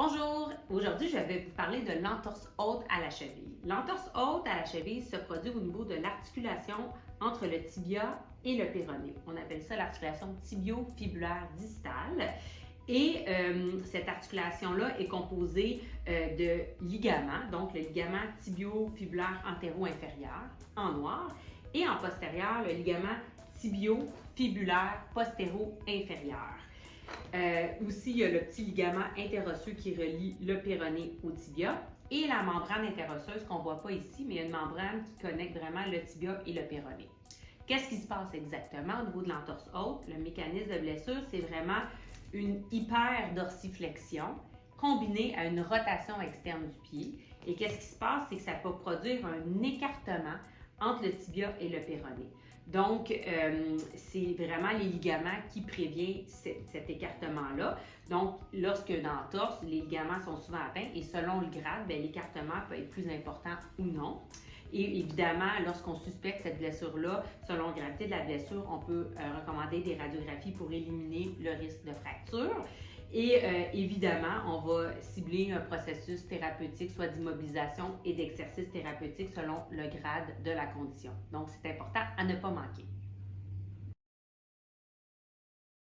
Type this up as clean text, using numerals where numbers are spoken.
Bonjour! Aujourd'hui, je vais vous parler de l'entorse haute à la cheville. L'entorse haute à la cheville se produit au niveau de l'articulation entre le tibia et le péroné. On appelle ça l'articulation tibio-fibulaire distale. Et cette articulation-là est composée de ligaments, donc le ligament tibio-fibulaire antéro-inférieur en noir et en postérieur, le ligament tibio-fibulaire postéro-inférieur. Aussi, il y a le petit ligament interosseux qui relie le péroné au tibia et la membrane interosseuse qu'on ne voit pas ici, mais il y a une membrane qui connecte vraiment le tibia et le péroné. Qu'est-ce qui se passe exactement au niveau de l'entorse haute? Le mécanisme de blessure, c'est vraiment une hyperdorsiflexion combinée à une rotation externe du pied. Et qu'est-ce qui se passe? C'est que ça peut produire un écartement entre le tibia et le péroné. Donc, c'est vraiment les ligaments qui préviennent cet écartement-là. Donc, lorsque dans l'entorse, les ligaments sont souvent atteints et selon le grade, l'écartement peut être plus important ou non. Et évidemment, lorsqu'on suspecte cette blessure-là, selon la gravité de la blessure, on peut recommander des radiographies pour éliminer le risque de fracture. Et évidemment, on va cibler un processus thérapeutique, soit d'immobilisation et d'exercice thérapeutique selon le grade de la condition. Donc, c'est important à ne pas manquer.